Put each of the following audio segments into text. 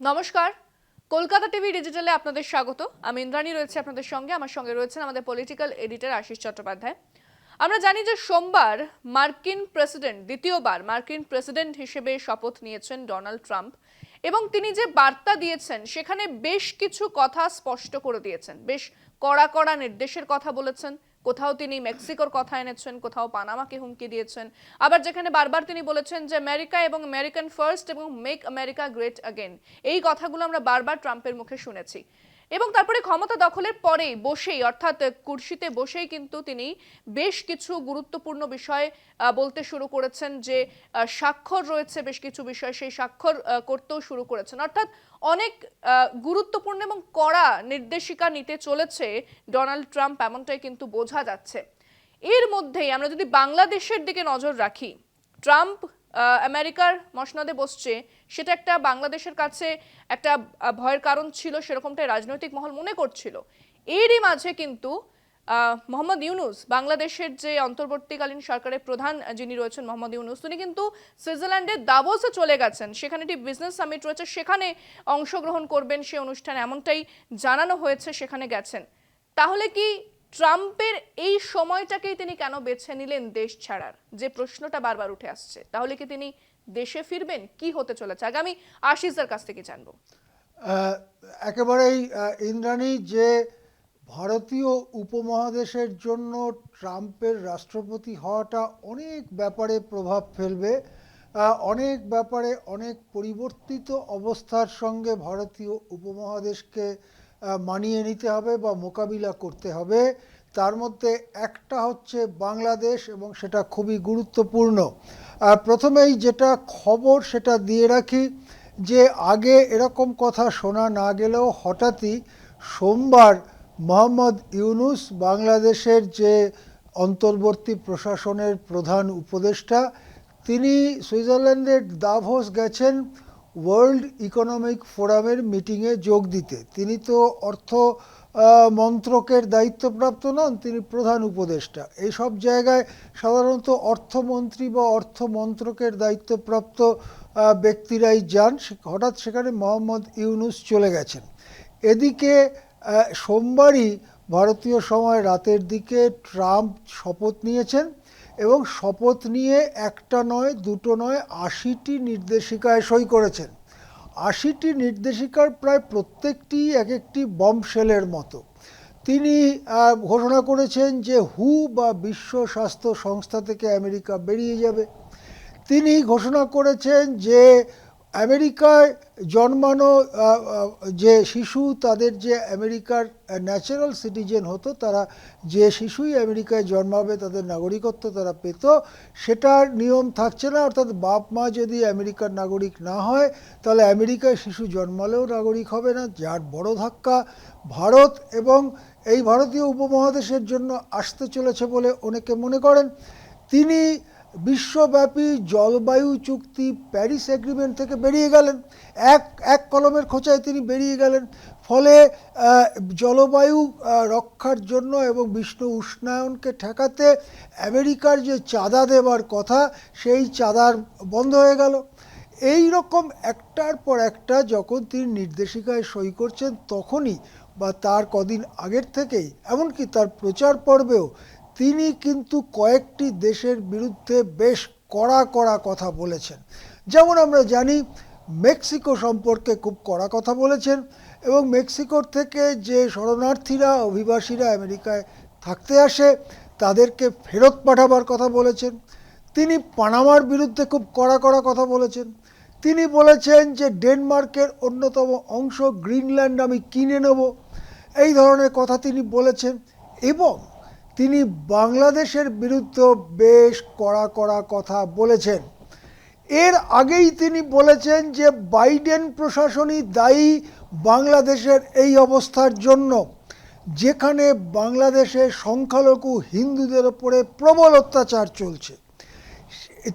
নমস্কার, কলকাতা টিভি ডিজিটালে আপনাদের স্বাগত। আমি ইন্দ্রাণী রয়েছে আপনাদের সঙ্গে। আমার সঙ্গে রয়েছেন আমাদের পলিটিক্যাল এডিটর আশিস চট্টোপাধ্যায়। আমরা জানি যে সোমবার দ্বিতীয়বার মার্কিন প্রেসিডেন্ট হিসেবে শপথ নিয়েছেন ডোনাল্ড ট্রাম্প এবং তিনি যে বার্তা দিয়েছেন সেখানে বেশ কিছু কথা স্পষ্ট করে দিয়েছেন। বেশ কড়া কড়া নির্দেশের কথা বলেছেন। কোথাও তিনি মেক্সিকোর কথা এনেছেন, কোথাও পানামাকে হুমকি দিয়েছেন। আবার যেখানে বারবার তিনি বলেছেন যে আমেরিকা এবং আমেরিকান ফার্স্ট এবং মেক আমেরিকা গ্রেট অ্যাগেন, এই কথাগুলো আমরা বারবার ট্রাম্পের মুখে শুনেছি। এবং তারপরে ক্ষমতা দখলের পরে বসেই, অর্থাৎ কুর্সিতে বসেই কিন্তু তিনি বেশ কিছু গুরুত্বপূর্ণ বিষয় বলতে শুরু করেছেন। যে স্বাক্ষর রয়েছে বেশ কিছু বিষয়, সেই স্বাক্ষর করতেও শুরু করেছেন। অর্থাৎ অনেক গুরুত্বপূর্ণ এবং কড়া নির্দেশিকা নিতে চলেছে ডোনাল্ড ট্রাম্প, এমনটাই কিন্তু বোঝা যাচ্ছে। এর মধ্যেই আমরা যদি বাংলাদেশের দিকে নজর রাখি, ট্রাম্প আমেরিকার মসনদে বসছে, সেটা একটা বাংলাদেশের কাছে একটা ভয়ের কারণ ছিল, সেরকমটাই রাজনৈতিক মহল মনে করছিল। এরই মাঝে কিন্তু মোহাম্মদ ইউনূস, বাংলাদেশের যে অন্তর্বর্তীকালীন সরকারের প্রধান যিনি রয়েছেন মোহাম্মদ ইউনূস, তিনি কিন্তু সুইজারল্যান্ডের দাভোসে চলে গেছেন। সেখানে একটি বিজনেস সামিট রয়েছে, সেখানে অংশগ্রহণ করবেন সে অনুষ্ঠানে, এমনটাই জানানো হয়েছে, সেখানে গেছেন। তাহলে কি ট্রাম্পের এই সময়টাকেই তিনি কেন বেছে নিলেন দেশ ছাড়ার, যে প্রশ্নটা বারবার উঠে আসছে? তাহলে কি তিনি দেশে ফিরবেন? কি হতে চলেছে আগামী? আশিসের কাছ থেকে জানবো। একেবারেই ইন্দ্রাণী, যে ভারতীয় উপমহাদেশের জন্য ট্রাম্পের রাষ্ট্রপতি হওয়াটা অনেক ব্যাপারে প্রভাব ফেলবে। অনেক ব্যাপারে অনেক পরিবর্তিত অবস্থার সঙ্গে ভারতীয় উপমহাদেশকে মানিয়ে নিতে হবে বা মোকাবিলা করতে হবে। তার মধ্যে একটা হচ্ছে বাংলাদেশ, এবং সেটা খুবই গুরুত্বপূর্ণ। প্রথমেই যেটা খবর সেটা দিয়ে রাখি, যে আগে এরকম কথা শোনা না গেলেও হঠাৎই সোমবার মোহাম্মদ ইউনূস, বাংলাদেশের যে অন্তর্বর্তী প্রশাসনের প্রধান উপদেষ্টা, তিনি সুইজারল্যান্ডের দাভোস গেছেন ওয়ার্ল্ড ইকোনমিক ফোরামের মিটিংয়ে যোগ দিতে। তিনি তো অর্থ মন্ত্রকের দায়িত্বপ্রাপ্ত নন, তিনি প্রধান উপদেষ্টা। এই সব জায়গায় সাধারণত অর্থমন্ত্রী বা অর্থ মন্ত্রকের দায়িত্বপ্রাপ্ত ব্যক্তিরাই যান। হঠাৎ সেখানে মোহাম্মদ ইউনূস চলে গেছেন। এদিকে সোমবারই ভারতীয় সময় রাতের দিকে ট্রাম্প শপথ নিয়েছেন, এবং শপথ নিয়ে একটা নয়, দুটো নয়, ৮০টি নির্দেশিকায় সই করেছেন। ৮০টি নির্দেশিকার প্রায় প্রত্যেকটি এক একটি বম্বশেলের মতো। তিনি ঘোষণা করেছেন যে হু বা বিশ্ব স্বাস্থ্য সংস্থা থেকে আমেরিকা বেরিয়ে যাবে। তিনি ঘোষণা করেছেন যে আমেরিকায় জন্মানো যে শিশু, তাদের যে আমেরিকার ন্যাচারাল সিটিজেন হতো, তারা যে শিশুই আমেরিকায় জন্মাবে তাদের নাগরিকত্ব তারা পেত, সেটার নিয়ম থাকছে না। অর্থাৎ বাপ মা যদি আমেরিকার নাগরিক না হয়, তাহলে আমেরিকায় শিশু জন্মালেও নাগরিক হবে না। যার বড় ধাক্কা ভারত এবং এই ভারতীয় উপমহাদেশের জন্য আসতে চলেছে বলে অনেকে মনে করেন। তিনি বিশ্বব্যাপী জলবায়ু চুক্তি প্যারিস এগ্রিমেন্ট থেকে বেরিয়ে গেলেন। এক কলমের খোঁচায় তিনি বেরিয়ে গেলেন। ফলে জলবায়ু রক্ষার জন্য এবং বিশ্ব উষ্ণায়নকে ঠেকাতে আমেরিকার যে চাঁদা দেবার কথা, সেই চাঁদার বন্ধ হয়ে গেল। এই রকম একটার পর একটা যখন তিনি নির্দেশিকায় সই করছেন, তখনই বা তার কদিন আগের থেকেই, এমনকি তার প্রচার পর্বেও তিনি কিন্তু কয়েকটি দেশের বিরুদ্ধে বেশ কড়া কড়া কথা বলেছেন। যেমন আমরা জানি, মেক্সিকো সম্পর্কে খুব কড়া কথা বলেছেন, এবং মেক্সিকোর থেকে যে শরণার্থীরা, অভিবাসীরা আমেরিকায় থাকতে আসে, তাদেরকে ফেরত পাঠাবার কথা বলেছেন। তিনি পানামার বিরুদ্ধে খুব কড়া কড়া কথা বলেছেন। তিনি বলেছেন যে ডেনমার্কের অন্যতম অংশ গ্রিনল্যান্ড আমি কিনে নেব, এই ধরনের কথা তিনি বলেছেন। এবং তিনি বাংলাদেশের বিরুদ্ধে বেশ কড়া কড়া কথা বলেছেন। এর আগেই তিনি বলেছেন যে বাইডেন প্রশাসনই দায়ী বাংলাদেশের এই অবস্থার জন্য, যেখানে বাংলাদেশের সংখ্যালঘু হিন্দুদের ওপরে প্রবল অত্যাচার চলছে।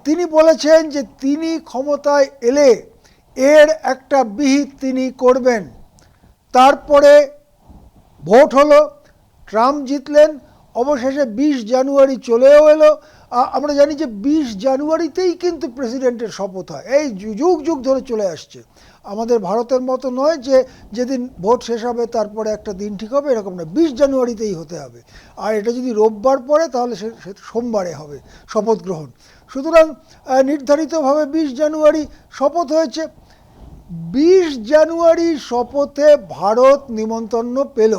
তিনি বলেছেন যে তিনি ক্ষমতায় এলে এর একটা বিহিত তিনি করবেন। তারপরে ভোট হলো, ট্রাম্প জিতলেন, অবশেষে ২০ জানুয়ারি চলেও এলো। আমরা জানি যে ২০ জানুয়ারিতেই কিন্তু প্রেসিডেন্টের শপথ হয়, এই যুগ যুগ ধরে চলে আসছে। আমাদের ভারতের মতো নয় যে যেদিন ভোট শেষ হবে তারপরে একটা দিন ঠিক হবে, এরকম না, 20 জানুয়ারিতেই হতে হবে। আর এটা যদি রোববার পড়ে তাহলে সে সোমবারে হবে শপথ গ্রহণ। সুতরাং নির্ধারিতভাবে 20 জানুয়ারি শপথ হয়েছে। 20 জানুয়ারি শপথে ভারত নিমন্ত্রণ পেল,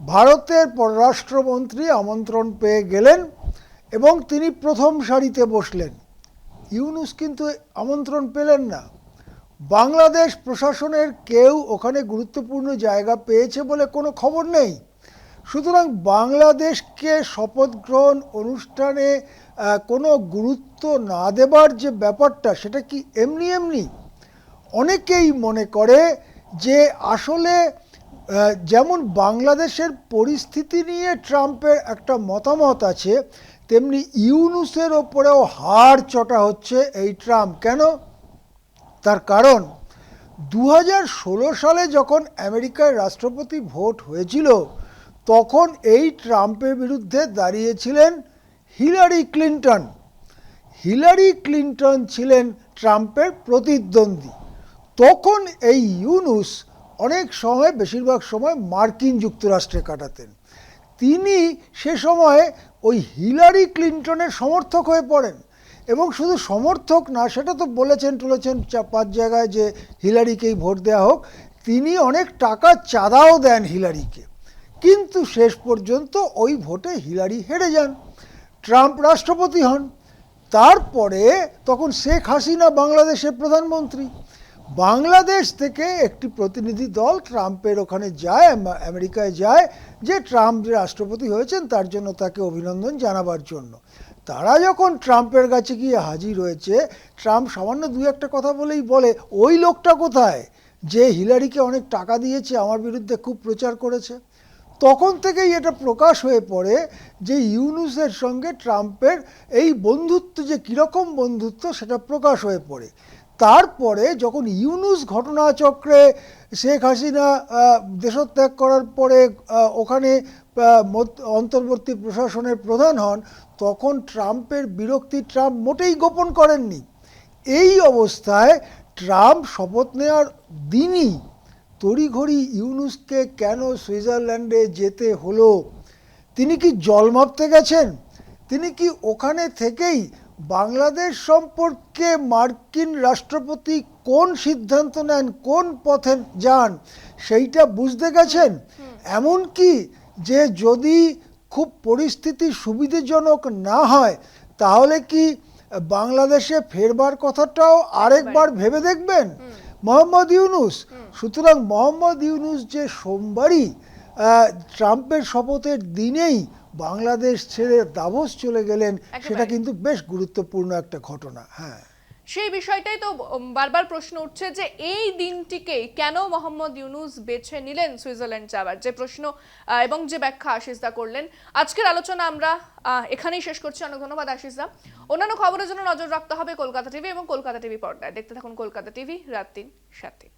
ভারতের পররাষ্ট্রমন্ত্রী আমন্ত্রণ পেয়ে গেলেন এবং তিনি প্রথম সারিতে বসলেন। ইউনূস কিন্তু আমন্ত্রণ পেলেন না। বাংলাদেশ প্রশাসনের কেউ ওখানে গুরুত্বপূর্ণ জায়গা পেয়েছে বলে কোনো খবর নেই। সুতরাং বাংলাদেশকে শপথ গ্রহণ অনুষ্ঠানে কোনো গুরুত্ব না দেবার যে ব্যাপারটা, সেটা কি এমনি এমনি? অনেকেই মনে করে যে আসলে যেমন বাংলাদেশের পরিস্থিতি নিয়ে ট্রাম্পের একটা মতামত আছে, তেমনি ইউনূসের ওপরেও হাড় চটা হচ্ছে এই ট্রাম্প। কেন? তার কারণ 2016 সালে যখন আমেরিকার রাষ্ট্রপতি ভোট হয়েছিল, তখন এই ট্রাম্পের বিরুদ্ধে দাঁড়িয়েছিলেন হিলারি ক্লিন্টন। হিলারি ক্লিন্টন ছিলেন ট্রাম্পের প্রতিদ্বন্দ্বী। তখন এই ইউনূস অনেক সময়, বেশিরভাগ সময় মার্কিন যুক্তরাষ্ট্রে কাটাতেন। তিনি সে সময় ওই হিলারি ক্লিন্টনের সমর্থক হয়ে পড়েন, এবং শুধু সমর্থক না, সেটা তো বলেছেন 5 জায়গায় যে হিলারিকেই ভোট দেওয়া হোক। তিনি অনেক টাকা চাঁদাও দেন হিলারিকে, কিন্তু শেষ পর্যন্ত ওই ভোটে হিলারি হেরে যান, ট্রাম্প রাষ্ট্রপতি হন। তারপরে তখন শেখ হাসিনা বাংলাদেশের প্রধানমন্ত্রী। বাংলাদেশ থেকে একটি প্রতিনিধি দল ট্রাম্পের ওখানে যায়, আমেরিকায় যায়, যে ট্রাম্প যে রাষ্ট্রপতি হয়েছেন তার জন্য তাকে অভিনন্দন জানাবার জন্য। তারা যখন ট্রাম্পের কাছে গিয়ে হাজির হয়েছে, ট্রাম্প সামান্য 2-1 কথা বলেই বলে, ওই লোকটা কোথায় যে হিলারিকে অনেক টাকা দিয়েছে, আমার বিরুদ্ধে খুব প্রচার করেছে। তখন থেকেই এটা প্রকাশ হয়ে পড়ে যে ইউনূসের সঙ্গে ট্রাম্পের এই বন্ধুত্ব যে কীরকম বন্ধুত্ব, সেটা প্রকাশ হয়ে পড়ে। তারপরে যখন ইউনূস ঘটনাচক্রে শেখ হাসিনা দেশত্যাগ করার পরে ওখানে অন্তর্বর্তী প্রশাসনের প্রধান হন, তখন ট্রাম্পের বিরক্তি ট্রাম্প মোটেই গোপন করেননি। এই অবস্থায় ট্রাম্প শপথ নেওয়ার দিনই তড়িঘড়ি ইউনূসকে কেন সুইজারল্যান্ডে যেতে হলো? তিনি কি জল মাপতে গেছেন? তিনি কি ওখানে থেকেই বাংলাদেশ সম্পর্কে মার্কিন রাষ্ট্রপতি কোন সিদ্ধান্ত নেন, কোন পথে যান, সেইটা বুঝতে গেছেন? এমনকি যে যদি খুব পরিস্থিতি সুবিধাজনক না হয়, তাহলে কি বাংলাদেশে ফেরবার কথাটাও আরেকবার ভেবে দেখবেন মোহাম্মদ ইউনূস? সুতরাং মোহাম্মদ ইউনূস যে সোমবারই ট্রাম্পের শপথের দিনেই বাংলাদেশ ছেড়ে দাভোস চলে গেলেন, সেটা কিন্তু বেশ গুরুত্বপূর্ণ একটা ঘটনা। হ্যাঁ, সেই বিষয়টাই তো বারবার প্রশ্ন উঠছে যে এই দিনটিকেই কেন মোহাম্মদ ইউনূস বেছে নিলেন সুইজারল্যান্ড যাওয়ার, যে প্রশ্ন এবং যে ব্যাখ্যা আশিসদা করলেন। আজকের আলোচনা আমরা এখানেই শেষ করছি। অনেক ধন্যবাদ আশিসদা। অন্যান্য খবরের জন্য নজর রাখতে হবে কলকাতা টিভি এবং কলকাতা টিভি পর্দায়। দেখতে থাকুন কলকাতা টিভি, রাত 3, 7।